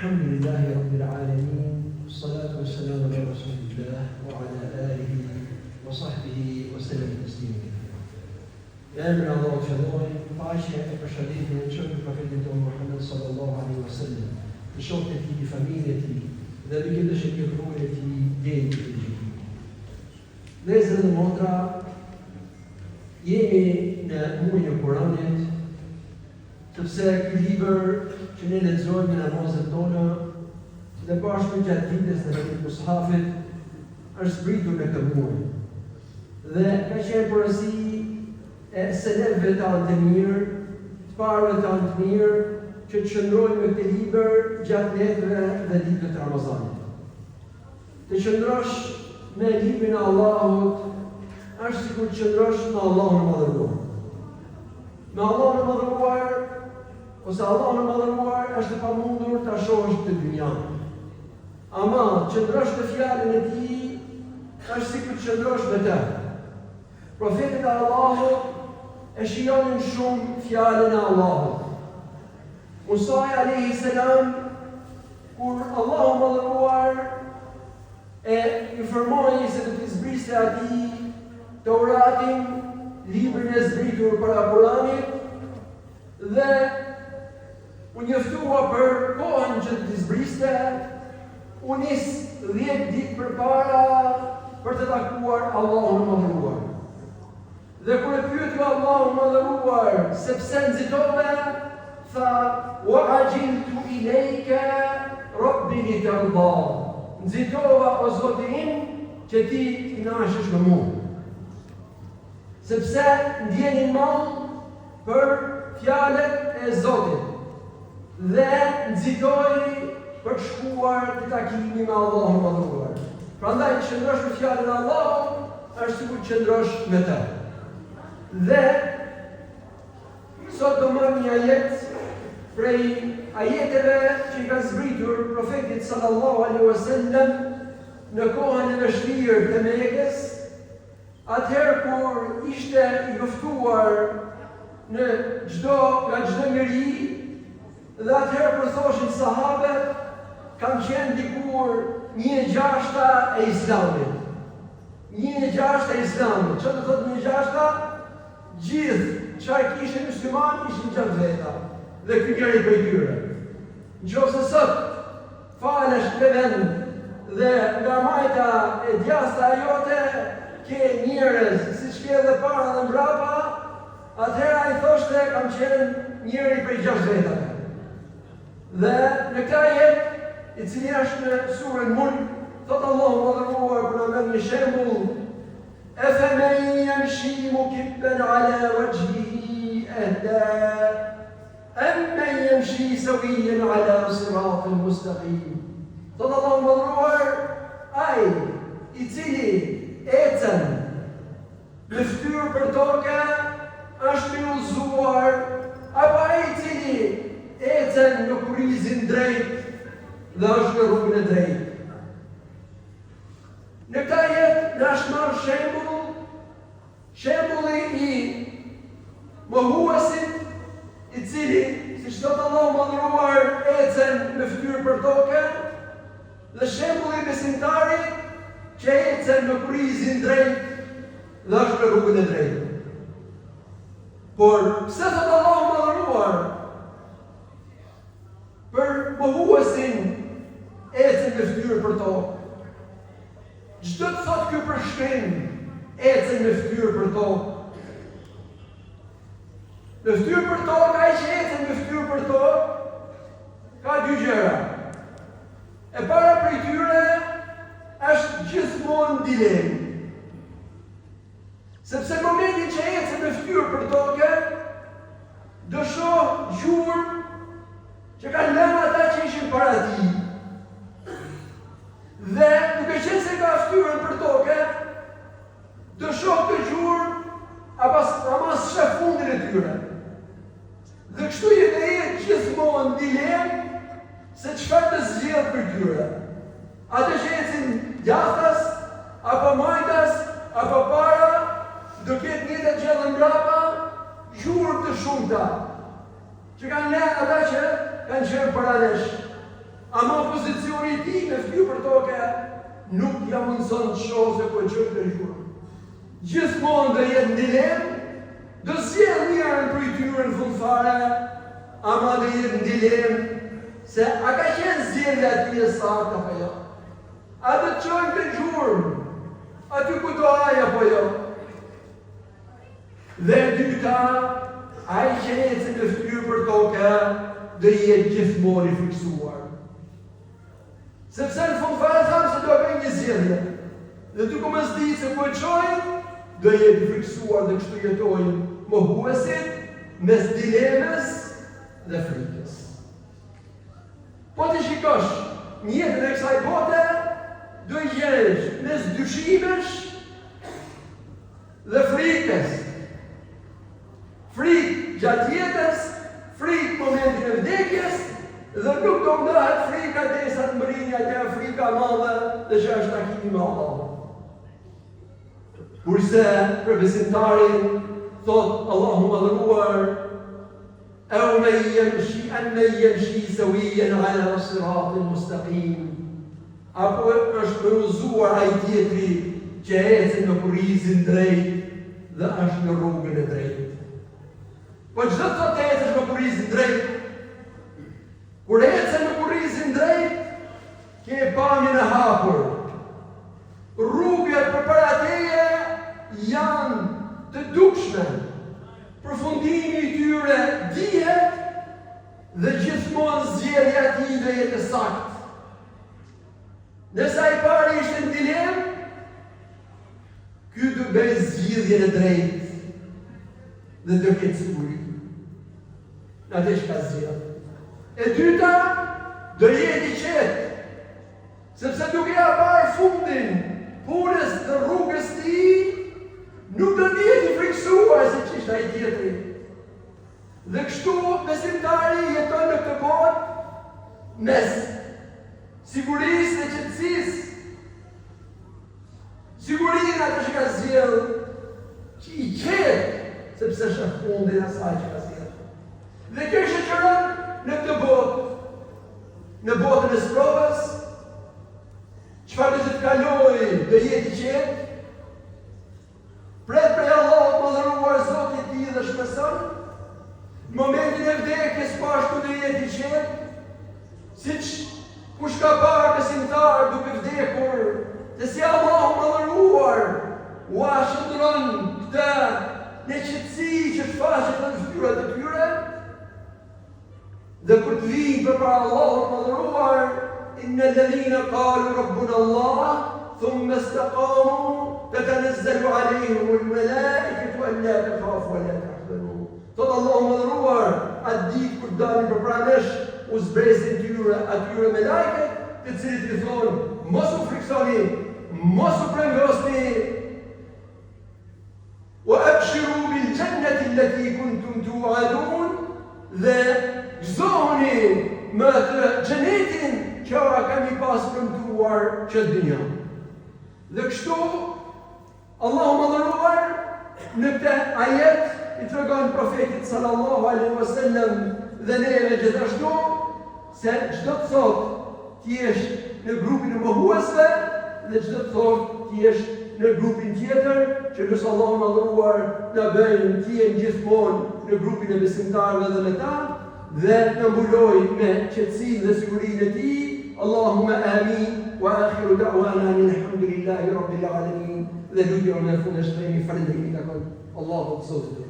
الحمد لله رب العالمين والصلاة والسلام على رسول الله وعلى آله وصحبه وسلم تسليما كثيرا. من الله شدوي فاشية بشديد من شكر profetit Muhammed sallallahu alaihi wasallam, në shokët e tij, familjen e tij dhe mbi këtë shërbëtorë e tij deri në gjithë. Vëllezër dhe motra, jemi në muajin e Kuranit, sepse ky libër që ne lexojmë në namazet tona dhe bashkë gjatë ditës në rrugën e mushafit është zbritur në këtë muaj. Dhe ka qenë porosi e selefëve tanë të mirë, të parëve tanë të mirë, që të qëndrojnë me këtë libër gjatë netëve dhe ditëve të Ramazanit. Të qëndrosh me librin e Allahut është sikur të qëndrosh me Allahun e Madhëruar. Me Allahun e Madhëruar, ose Allahun e Madhëruar është e pamundur ta shohësh këtë dynjan. Ama qëndrosh në fjalën e tij është sikur të qëndrosh me të. Profetët e Allahut e shijonin shumë fjalën e Allahut. Musa alayhi salam, kur Allahu Madhëruar e informoi se do të zbriste atij Teuratin, librin e zbritur para Kuranit, dhe u njoftua për kohën që të zbriste, u nis 10 ditë përpara për të takuar Allahun e Madhëruar. Dhe kur e pyeti Allahun e Madhëruar se pse nxitove, tha: "Wa ajiltu ilayka rabbi litarda." Nxitova o Zoti im që ti të kënaqesh me mua. Sepse ndjenin mal për fjalët e Zotit dhe nxitoi për të shkuar të takimi me Allahun e Madhëruar. Prandaj të qëndrosh me fjalën e Allahut është sikur të qëndrosh me të. Dhe sot do marrim një ajet prej ajeteve që i ka zbritur profetit sallallahu alaihi wasallam në kohën e vështirë të Mekës, atëherë kur ishte i luftuar në nga çdo njeri, dhe atëherë kur thoshin sahabët, kam qenë dikur 1/6 e Islamit. 1/6 e Islamit. Çfarë do thotë 1/6? Gjithë çfarë kishin musliman ishin gjatë veta. Dhe ky njeri prej tyre. Nëse sot falesh në vend dhe nga majta e djasta jote ke njerëz, siç ke edhe para dhe mbrapa, atëherë ai thoshte kam qenë njëri prej 6 vetave. Dhe në këtë ajet, i cili është në surën Mulk, thot Allahu Madhëruar për na dhënë një shembull: "Afaman yamshi mukibban ala wajhihi ahda, amman yamshi sawiyan ala siratin mustaqim." Thot Allahu Madhëruar, ai i cili ecën në fytyrë për tokë është i udhëzuar, apo ai i cili ecën në kurrizin drejt dhe është në rrugën e drejtë. Në këtë jetë në është marrë shembulli i mohuesit, i cili, si thot Allahu Madhëruar, ecën në fytyrë për tokë, dhe shembulli i besimtarit që ecën në kurrizin drejt dhe është në rrugën e drejtë. Por pse thot Allahu Madhëruar për mohuesin ecën në fytyrë për tokë? Çdo të thot ky përshkrim ecën në fytyrë për tokë. Në fytyrë për tokë, ai që ecën në fytyrë për tokë ka dy gjëra. E para prej tyre është gjithmonë dilemë. Sepse në momentin që ecën në fytyrë për tokë, do shoh gjurmë që kanë lënë ata që ishin para tij. Dhe duke qenë se ka fytyrën për tokë, do shoh të gjurmë ama shef fundin e tyre. Dhe kështu jetë gjithmonë dilemë se çfarë të zgjedh për tyre. Ata që ecin djathtas, apo majtas, apo para, do ketë një të gjellë mbrapa, gjurmë të shumta, që kanë lënë ata që kanë qenë paralesh. Ama pozicioni I tij me fly për tokë nuk ja mundson të shohë se po çon të gjurmë. Gjithmonë do jetë dilemë, do sjell mirën për tyre në fund fare, ama do jetë dilemë se a ka qenë zgjedhja e tij e saktë apo jo? A do të çojmë të gjurmë? Aty ku do ai apo jo? Dhe dyta, ai që ecën në fytyrë për tokë, do jetë gjithmonë I friksuar. Sepse në fund fare thamë se do bëjmë një zgjedhje. Dhe duke mos ditë se ku e çojmë, do jetë I friksuar dhe kështu jetojmë mohuesit mes dilemës dhe frikës. Po të shikosh në jetën e kësaj bote, do I gjesh mes dyshimesh dhe frikës. Frikë gjatë jetës, frikë momentin e vdekjes, dhe nuk do ndahet frika derisa të mrinja që frika e madhe dhe që është takimi me Allahun. Kurse për besimtarin thot Allahu madhëruar, "Aw man yamshi sawiyan 'ala siratin mustaqim." Apo është përruzuar ai tjetri që ecën në kurrizin drejt dhe është në rrugën e drejtë. Po çdo të thotë ecësh në kurrizin drejt, kur ecën në kurrizin drejt, ke pamjen e hapur. Rrugët përpara teje janë të dukshme. Përfundimi I tyre dihet dhe gjithmonë zgjedhja e tij do jetë e saktë. Nëse ai pari ishte në dilemë, ky do bëj zgjedhjen e drejtë dhe do ketë siguri. Atë që ka zgjedhur. E dyta, do jetë I qetë, sepse duke ja parë fundin punës të rrugës të tij, nuk do të jetë I friksuar se ç'ishte ai tjetri. Dhe kështu besimtari jeton në këtë botë mes sigurisë dhe qetësisë. Sigurinë atë që ka zgjedhur, që I qetë, sepse është fundi I asaj që ka zgjedhur. Dhe kjo shoqëron në këtë botë, në botën e sprovës, çfarë do të kalojë do jetë I qetë, pret prej Allahut madhëruar Zotit I tij dhe shpreson, në momentin e vdekjes pashtu do jetë I qetë, siç kush ka parë besimtar duke vdekur, se si Allahu madhëruar ua shndron këtë në qetësi që shfaqet në fytyrat e tyre, dhe kur të vinë përpara Allahut madhëruar, inna alladhina qalu rabbuna Allah thumma istaqamu tatanazzalu alayhim almalaikatu alla takhafu wa la tahzanu. Thot Allahu madhëruar, atë ditë kur dalin përpara nesh, u zbresin atyre me lajket, të cilët I thonë, mos u friksoni, mos u prengosni, wa abshiru bil jannati allati kuntum tu'adun, dhe gëzohuni me atë xhenetin që kemi pas premtuar që dynja. Dhe kështu, Allahu madhëruar në këtë ajet I tregon profetit sallallahu alaihi wasallam dhe neve gjithashtu se çdo të thotë ti jesh në grupin e mohuesve dhe çdo të thotë ti jesh në grupin tjetër që nëse Allahu madhëruar na bëjnë ti jenë gjithmonë në grupin e besimtarëve dhe me ta dhe në mbuloj me qetësinë dhe sigurinë e tij. Allahumma amin wa akhiru da'wana alhamdulillahi rabbil alamin. Dhe lutje në fund e shtremi falënderimit takon Allahut Zotit.